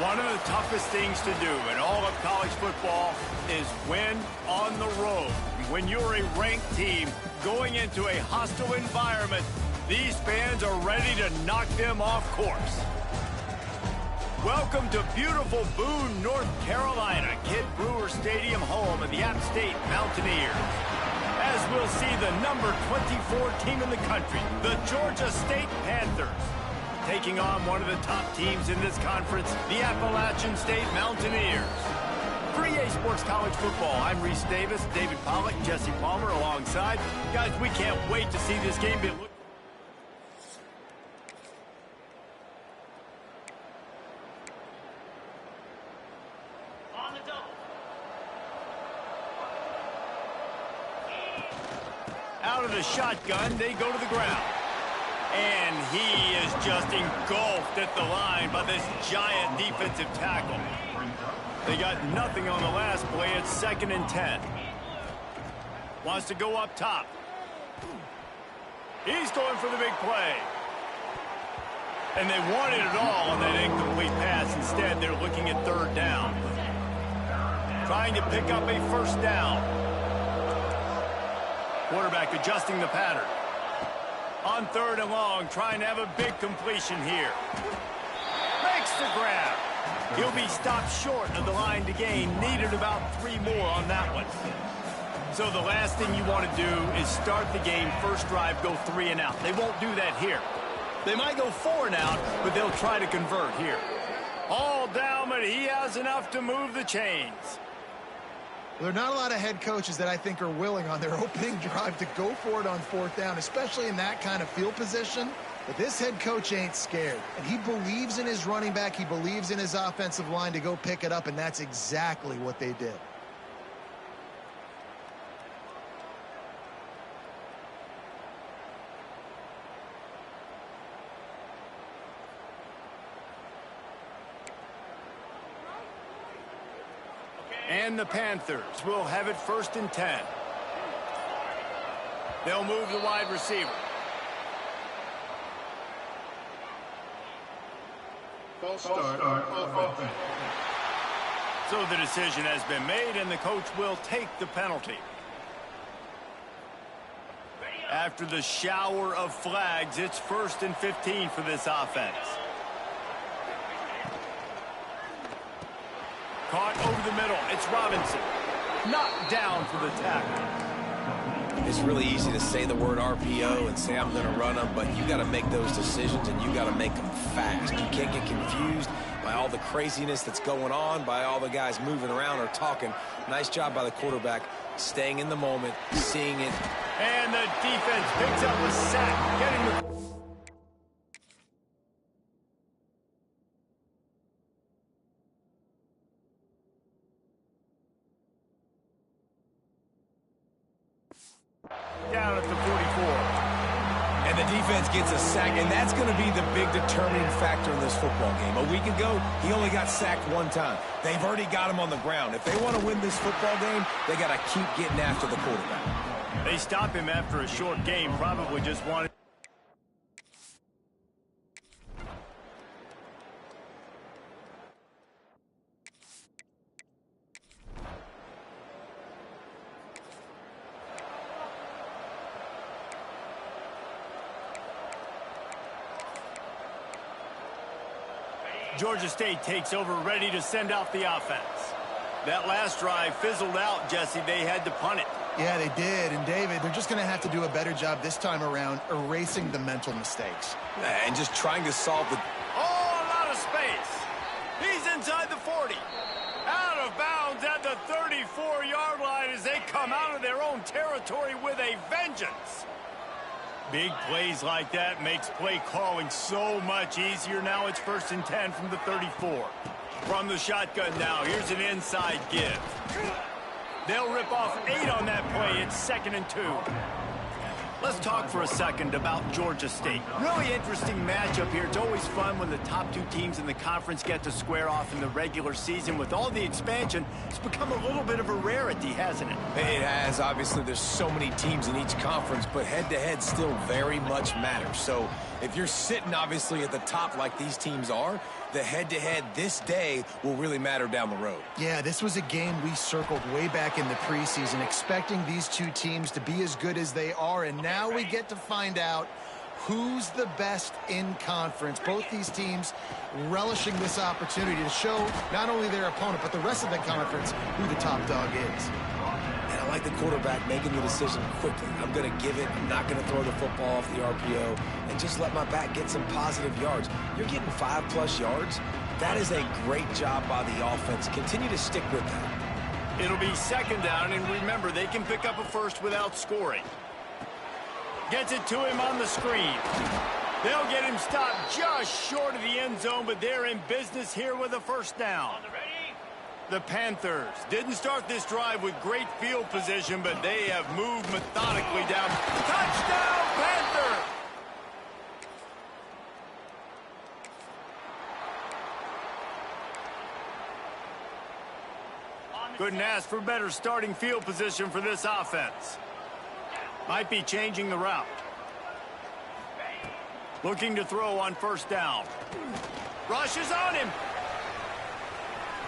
One of the toughest things to do in all of college football is win on the road. When you're a ranked team going into a hostile environment, these fans are ready to knock them off course. Welcome to beautiful Boone, North Carolina, Kidd Brewer Stadium, home of the App State Mountaineers. As we'll see the number 24 team in the country, the Georgia State Panthers, taking on one of the top teams in this conference, the Appalachian State Mountaineers. For EA Sports College Football, I'm Reese Davis, David Pollack, Jesse Palmer alongside. Guys, we can't wait to see this game. On the double. Out of the shotgun, they go to the ground. And he is just engulfed at the line by this giant defensive tackle. They got nothing on the last play. It's 2nd and 10. Wants to go up top. He's going for the big play. And they wanted it all on that incomplete pass. Instead, they're looking at 3rd down. Trying to pick up a 1st down. Quarterback adjusting the pattern. On 3rd and long, trying to have a big completion here. Makes the grab. He'll be stopped short of the line to gain. Needed about 3 more on that one. So the last thing you want to do is start the game, first drive, go 3 and out. They won't do that here. They might go 4 and out, but they'll try to convert here. All down, but he has enough to move the chains. There are not a lot of head coaches that I think are willing on their opening drive to go for it on 4th down, especially in that kind of field position. But this head coach ain't scared. And he believes in his running back. He believes in his offensive line to go pick it up, and that's exactly what they did. And the Panthers will have it 1st and 10. They'll move the wide receiver. False start offense. So the decision has been made, and the coach will take the penalty. After the shower of flags, it's 1st and 15 for this offense. Caught over the middle. It's Robinson. Knocked down for the tackle. It's really easy to say the word RPO and say I'm going to run them, but you got to make those decisions, and you got to make them fast. You can't get confused by all the craziness that's going on, by all the guys moving around or talking. Nice job by the quarterback, staying in the moment, seeing it. And the defense picks up a sack, getting the... down at the 44. And the defense gets a sack, and that's going to be the big determining factor in this football game. A week ago, he only got sacked 1 time. They've already got him on the ground. If they want to win this football game, they got to keep getting after the quarterback. They stop him after a short game, probably just wanted... Georgia State takes over, ready to send out the offense. That last drive fizzled out, Jesse. They had to punt it. Yeah, they did. And, David, they're just going to have to do a better job this time around erasing the mental mistakes. And just trying to solve the... Oh, a lot of space. He's inside the 40. Out of bounds at the 34-yard line as they come out of their own territory with a vengeance. Big plays like that makes play calling so much easier. Now it's 1st and 10 from the 34. From the shotgun now, here's an inside give. They'll rip off 8 on that play. It's 2nd and 2. Let's talk for a second about Georgia State. Really interesting matchup here. It's always fun when the top two teams in the conference get to square off in the regular season. With all the expansion, it's become a little bit of a rarity, hasn't it? It has. Obviously, there's so many teams in each conference, but head-to-head still very much matters. So if you're sitting, obviously, at the top like these teams are, the head-to-head this day will really matter down the road. Yeah, this was a game we circled way back in the preseason, expecting these two teams to be as good as they are, and now we get to find out who's the best in conference. Both these teams relishing this opportunity to show not only their opponent, but the rest of the conference who the top dog is. And I like the quarterback making the decision quickly. I'm going to give it. I'm not going to throw the football off the RPO and just let my back get some positive yards. You're getting 5+ yards. That is a great job by the offense. Continue to stick with that. It'll be second down, and remember, they can pick up a first without scoring. Gets it to him on the screen. They'll get him stopped just short of the end zone, but they're in business here with a first down. The Panthers didn't start this drive with great field position, but they have moved methodically down. Touchdown, Panthers! Couldn't ask for better starting field position for this offense. Might be changing the route. Looking to throw on first down. Rushes on him.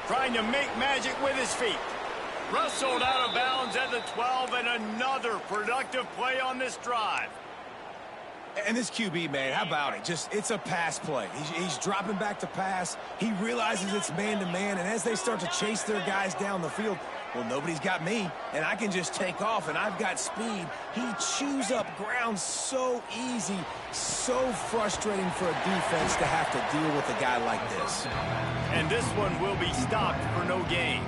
Trying to make magic with his feet. Wrestled out of bounds at the 12, and another productive play on this drive. And this QB, man, how about it? It's a pass play. He's dropping back to pass. He realizes it's man-to-man, and as they start to chase their guys down the field, well, nobody's got me, and I can just take off, and I've got speed. He chews up ground so easy, so frustrating for a defense to have to deal with a guy like this. And this one will be stopped for no gain.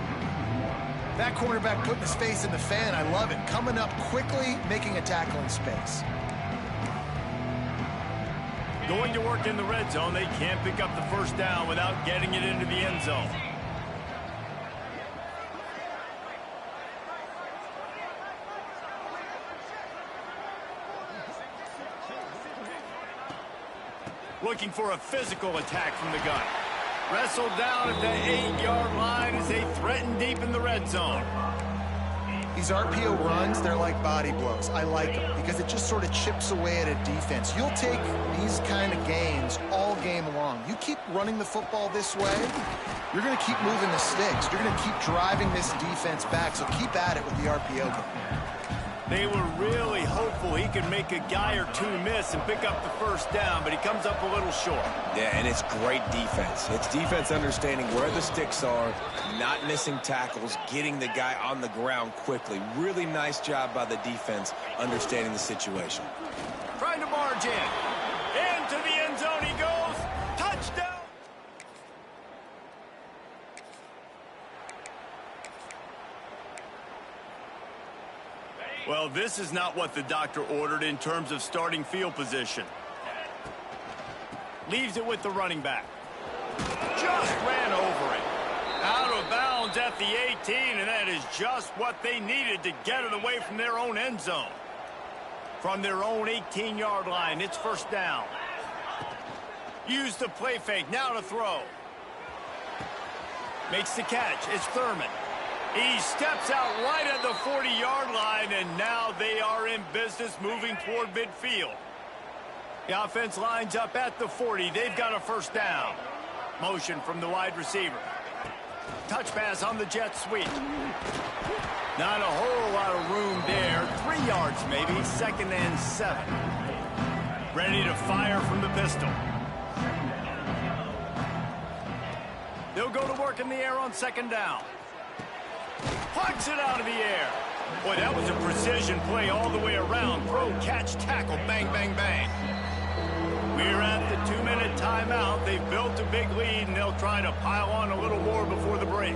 That cornerback putting his face in the fan, I love it. Coming up quickly, making a tackle in space. Going to work in the red zone. They can't pick up the first down without getting it into the end zone. Looking for a physical attack from the gun. Wrestled down at the 8-yard line as they threaten deep in the red zone. These RPO runs, they're like body blows. I like them because it just sort of chips away at a defense. You'll take these kind of gains all game long. You keep running the football this way, you're going to keep moving the sticks. You're going to keep driving this defense back, so keep at it with the RPO game. They were really hopeful he could make a guy or two miss and pick up the first down, but he comes up a little short. Yeah, and it's great defense. It's defense understanding where the sticks are, not missing tackles, getting the guy on the ground quickly. Really nice job by the defense understanding the situation. Trying to barge in. Into the end zone he goes. Touchdown! Well, this is not what the doctor ordered in terms of starting field position. Leaves it with the running back. Just ran over it. Out of bounds at the 18, and that is just what they needed to get it away from their own end zone. From their own 18-yard line, it's first down. Use the play fake, now to throw. Makes the catch, it's Thurman. He steps out right at the 40-yard line, and now they are in business moving toward midfield. The offense lines up at the 40. They've got a first down. Motion from the wide receiver. Touch pass on the jet sweep. Not a whole lot of room there. 3 yards maybe, 2nd and 7. Ready to fire from the pistol. They'll go to work in the air on 2nd down. Plugs it out of the air. Boy, that was a precision play all the way around. Throw, catch, tackle, bang, bang, bang. We're at the 2-minute timeout. They've built a big lead, and they'll try to pile on a little more before the break.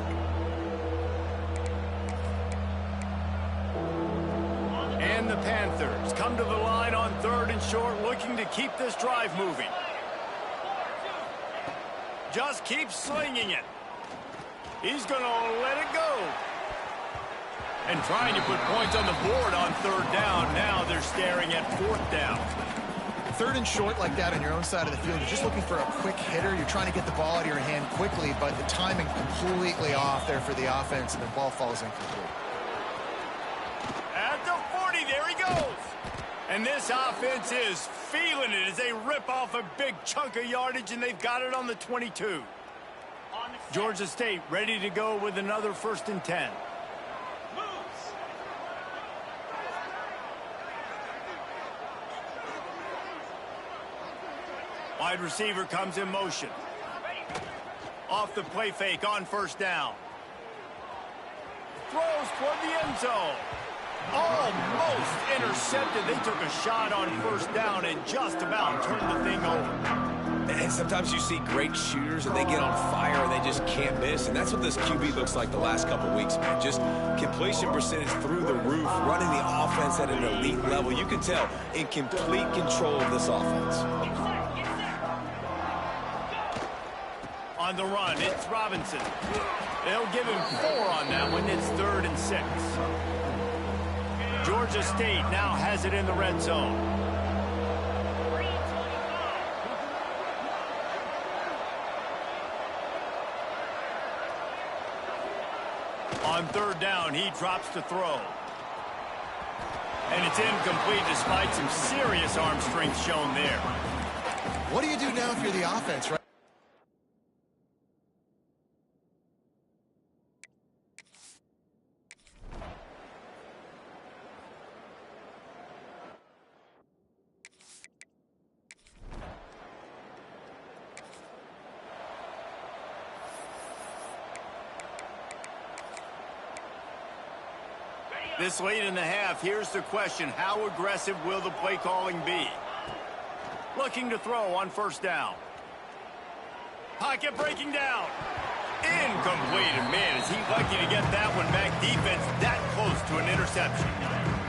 And the Panthers come to the line on 3rd and short, looking to keep this drive moving. Just keep slinging it. He's going to let it go. And trying to put points on the board on third down. Now they're staring at fourth down. Third and short like that on your own side of the field, you're just looking for a quick hitter. You're trying to get the ball out of your hand quickly, but the timing completely off there for the offense, and the ball falls incomplete. At the 40, there he goes. And this offense is feeling it as they rip off a big chunk of yardage, and they've got it on the 22. Georgia State ready to go with another 1st and 10. Wide receiver comes in motion. Off the play fake on 1st down. Throws toward the end zone. Almost intercepted. They took a shot on 1st down and just about turned the thing over. And sometimes you see great shooters and they get on fire and they just can't miss. And that's what this QB looks like the last couple weeks, man. Just completion percentage through the roof, running the offense at an elite level. You can tell in complete control of this offense. On the run, it's Robinson. They'll give him 4 on that one. It's 3rd and 6. Georgia State now has it in the red zone. On 3rd down, he drops to throw. And it's incomplete despite some serious arm strength shown there. What do you do now if you're the offense, right? This late in the half, here's the question. How aggressive will the play calling be? Looking to throw on 1st down. Pocket breaking down. Incomplete. And man, is he lucky to get that one back. Defense that close to an interception.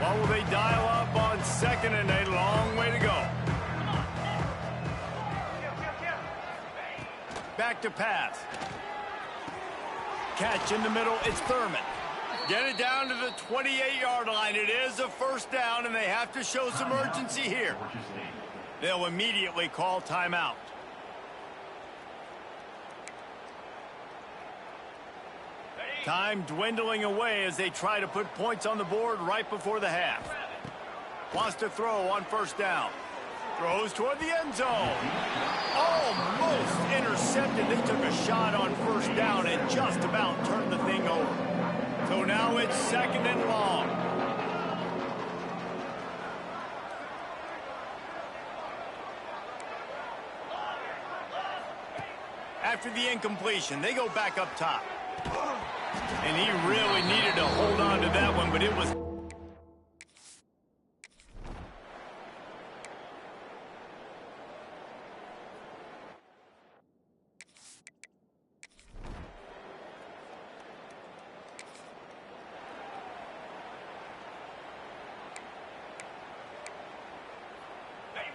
Well, will they dial up on 2nd and a long way to go? Back to pass. Catch in the middle. It's Thurman. Get it down to the 28-yard line. It is a 1st down, and they have to show some urgency here. They'll immediately call timeout. Time dwindling away as they try to put points on the board right before the half. Wants to throw on 1st down. Throws toward the end zone. Almost intercepted. They took a shot on 1st down and just about turned the thing over. So now it's 2nd and long. After the incompletion, they go back up top. And he really needed to hold on to that one, but it was...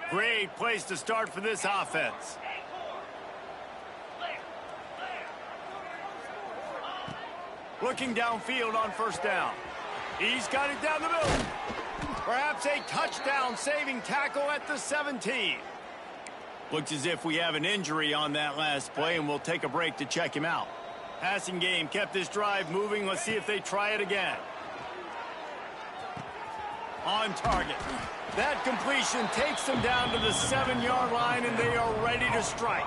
Great place to start for this offense. Looking downfield on 1st down. He's got it down the middle. Perhaps a touchdown-saving tackle at the 17. Looks as if we have an injury on that last play, and we'll take a break to check him out. Passing game kept this drive moving. Let's see if they try it again. On target. That completion takes them down to the 7-yard line, and they are ready to strike.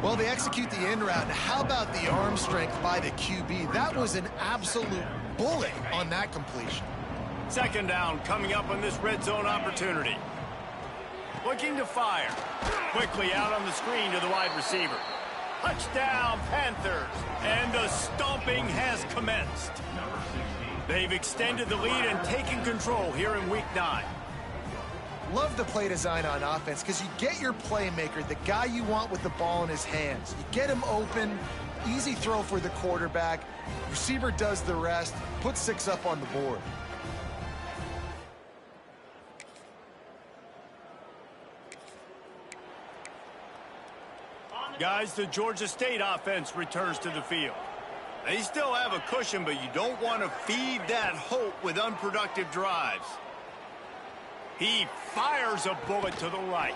Well, they execute the in route. How about the arm strength by the QB? That was an absolute bullet on that completion. 2nd down coming up on this red zone opportunity. Looking to fire. Quickly out on the screen to the wide receiver. Touchdown, Panthers. And the stomping has commenced. They've extended the lead and taken control here in Week 9. Love the play design on offense because you get your playmaker, the guy you want with the ball in his hands. You get him open, easy throw for the quarterback. Receiver does the rest, put 6 up on the board. Guys, the Georgia State offense returns to the field. They still have a cushion, but you don't want to feed that hope with unproductive drives. He fires a bullet to the right.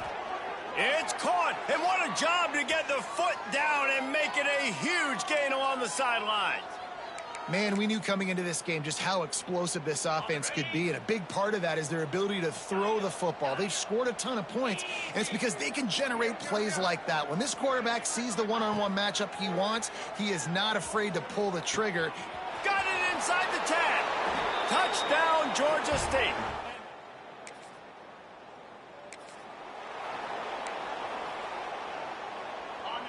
It's caught, and what a job to get the foot down and make it a huge gain along the sidelines. Man, we knew coming into this game just how explosive this offense could be, and a big part of that is their ability to throw the football. They've scored a ton of points, and it's because they can generate plays like that. When this quarterback sees the one-on-one matchup he wants, he is not afraid to pull the trigger. Got it inside the 10. Touchdown, Georgia State.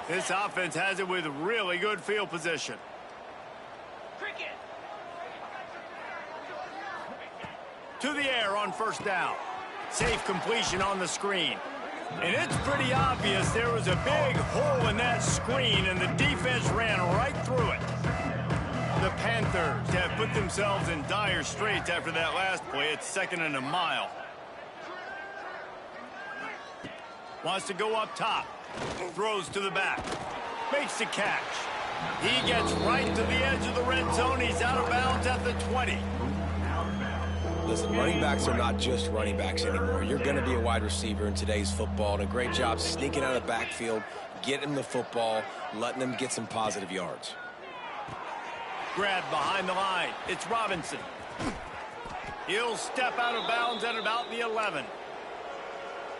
This offense has it with really good field position. To the air on first down. Safe completion on the screen. And it's pretty obvious there was a big hole in that screen, and the defense ran right through it. The Panthers have put themselves in dire straits after that last play. It's 2nd and a mile. Wants to go up top. Throws to the back. Makes the catch. He gets right to the edge of the red zone. He's out of bounds at the 20. Listen, running backs are not just running backs anymore. You're going to be a wide receiver in today's football, and a great job sneaking out of the backfield, getting the football, letting them get some positive yards. Grab behind the line. It's Robinson. He'll step out of bounds at about the 11.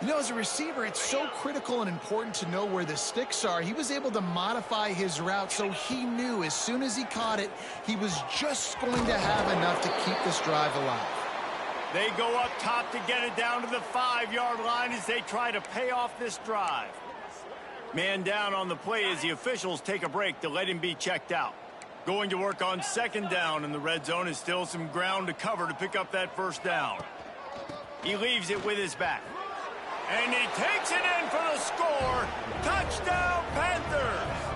You know, as a receiver, it's so critical and important to know where the sticks are. He was able to modify his route so he knew as soon as he caught it, he was just going to have enough to keep this drive alive. They go up top to get it down to the 5-yard line as they try to pay off this drive. Man down on the play as the officials take a break to let him be checked out. Going to work on 2nd down, and the red zone is still some ground to cover to pick up that first down. He leaves it with his back. And he takes it in for the score. Touchdown, Panthers!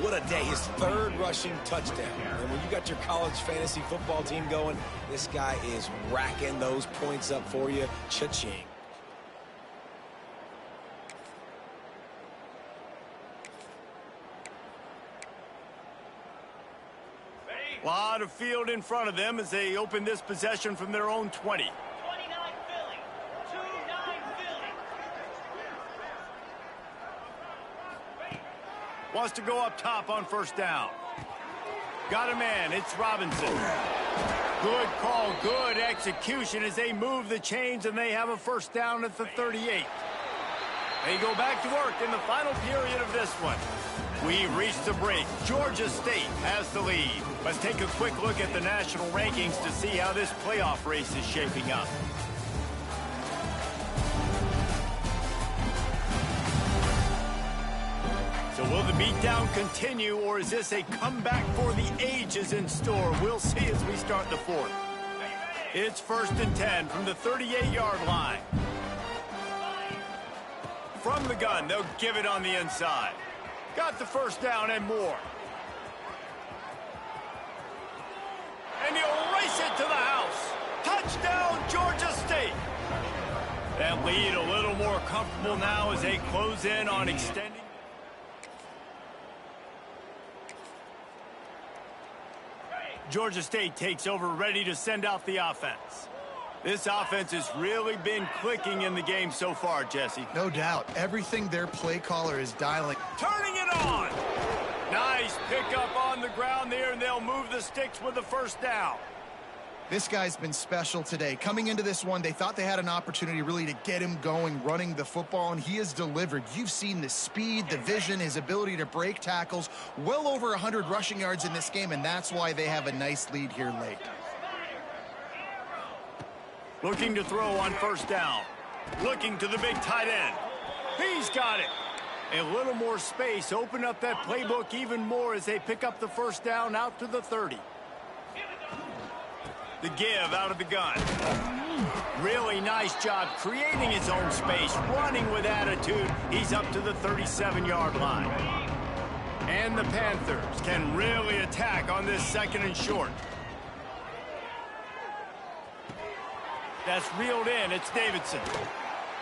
What a day. His 3rd rushing touchdown. And when you got your college fantasy football team going, this guy is racking those points up for you. Cha-ching. A lot of field in front of them as they open this possession from their own 20. Wants to go up top on first down. Got a man. It's Robinson. Good call, good execution as they move the chains, and they have a first down at the 38. They go back to work in the final period of this one. We've reached the break. Georgia State has the lead. Let's take a quick look at the national rankings to see how this playoff race is shaping up. So will the beatdown continue, or is this a comeback for the ages in store? We'll see as we start the 4th. It's 1st and 10 from the 38-yard line. From the gun, they'll give it on the inside. Got the first down and more. And he'll race it to the house. Touchdown, Georgia State. That lead a little more comfortable now as they close in on extending. Georgia State takes over, ready to send out the offense. This offense has really been clicking in the game so far, Jesse. No doubt. Everything their play caller is dialing. Turning it on. Nice pickup on the ground there, and they'll move the sticks with the first down. This guy's been special today. Coming into this one, they thought they had an opportunity really to get him going, running the football, and he has delivered. You've seen the speed, the vision, his ability to break tackles. Well over 100 rushing yards in this game, and that's why they have a nice lead here late. Looking to throw on first down. Looking to the big tight end. He's got it. A little more space. Open up that playbook even more as they pick up the first down out to the 30. The give out of the gun. Really nice job creating his own space, running with attitude. He's up to the 37-yard line. And the Panthers can really attack on this 2nd and short. That's reeled in. It's Davidson.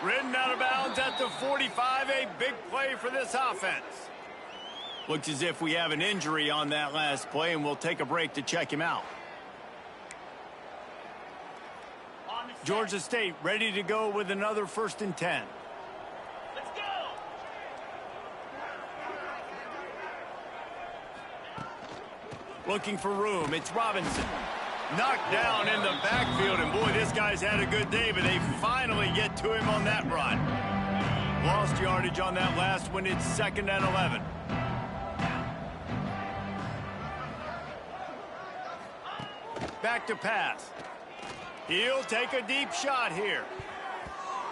Ridden out of bounds at the 45. A big play for this offense. Looks as if we have an injury on that last play, and we'll take a break to check him out. Georgia State ready to go with another 1st and 10. Let's go. Looking for room. It's Robinson. Knocked down in the backfield, and boy, this guy's had a good day, but they finally get to him on that run. Lost yardage on that last one. It's 2nd and 11. Back to pass. He'll take a deep shot here.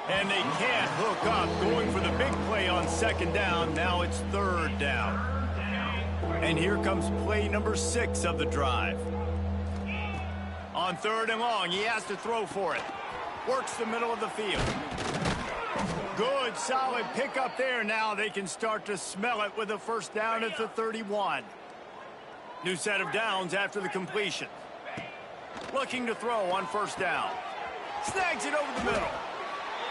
And they can't hook up. Going for the big play on 2nd down. Now it's 3rd down. And here comes play number 6 of the drive. On 3rd and long, he has to throw for it. Works the middle of the field. Good, solid pickup there. Now they can start to smell it with a 1st down at the 31. New set of downs after the completion. Looking to throw on 1st down. Snags it over the middle.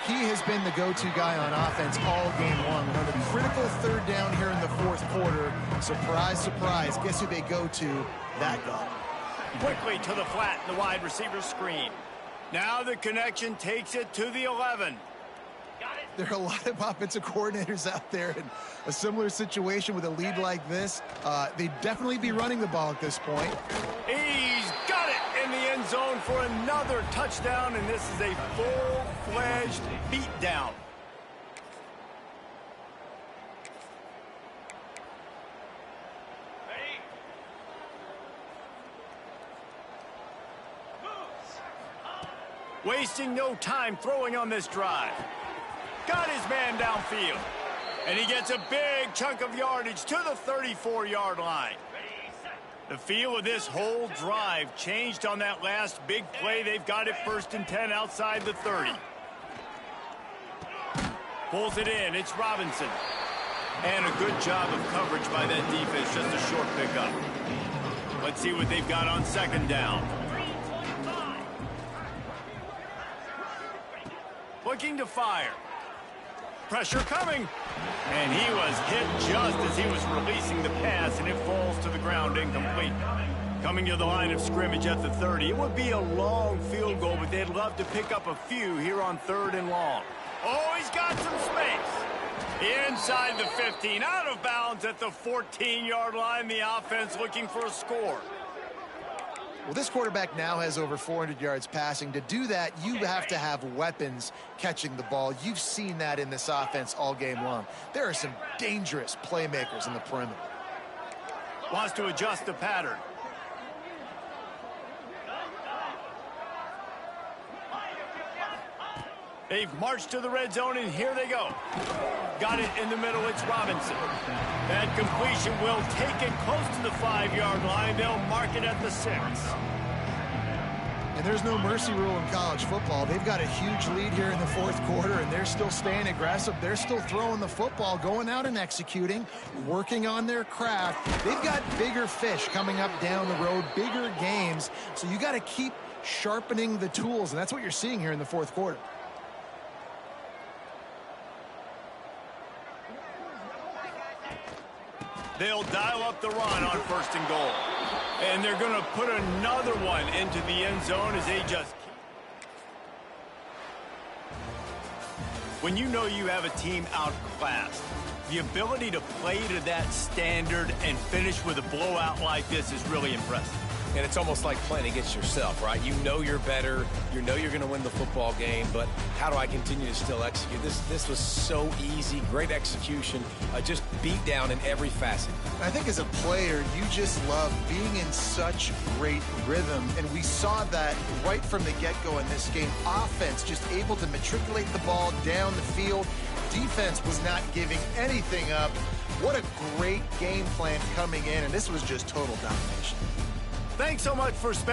He has been the go-to guy on offense all game long. On the critical 3rd down here in the 4th quarter. Surprise, surprise. Guess who they go to? That guy. Quickly to the flat in the wide receiver screen. Now the connection takes it to the 11. There are a lot of offensive coordinators out there in a similar situation with a lead like this. They'd definitely be running the ball at this point. He's got it in the end zone for another touchdown, and this is a full-fledged beatdown. Wasting no time throwing on this drive. Got his man downfield. And he gets a big chunk of yardage to the 34-yard line. The feel of this whole drive changed on that last big play. They've got it 1st and 10 outside the 30. Pulls it in. It's Robinson. And a good job of coverage by that defense. Just a short pickup. Let's see what they've got on 2nd down. Looking to fire. Pressure coming. And he was hit just as he was releasing the pass, and it falls to the ground incomplete. Coming to the line of scrimmage at the 30. It would be a long field goal, but they'd love to pick up a few here on 3rd and long. Oh, he's got some space. Inside the 15. Out of bounds at the 14-yard line. The offense looking for a score. Well, this quarterback now has over 400 yards passing. To do that, you have to have weapons catching the ball. You've seen that in this offense all game long. There are some dangerous playmakers in the perimeter. Wants to adjust the pattern. They've marched to the red zone, and here they go. Got it in the middle. It's Robinson. That completion will take it close to the 5-yard line. They'll mark it at the 6. And there's no mercy rule in college football. They've got a huge lead here in the 4th quarter, and they're still staying aggressive. They're still throwing the football, going out and executing, working on their craft. They've got bigger fish coming up down the road, bigger games. So you got to keep sharpening the tools, and that's what you're seeing here in the 4th quarter. They'll dial up the run on 1st and goal. And they're going to put another one into the end zone as they just... When you know you have a team outclassed, the ability to play to that standard and finish with a blowout like this is really impressive. And it's almost like playing against yourself, right? You know you're better. You know you're going to win the football game, but how do I continue to still execute? This was so easy, great execution, just beat down in every facet. I think as a player, you just love being in such great rhythm, and we saw that right from the get-go in this game. Offense just able to matriculate the ball down the field. Defense was not giving anything up. What a great game plan coming in, and this was just total domination. Thanks so much for spending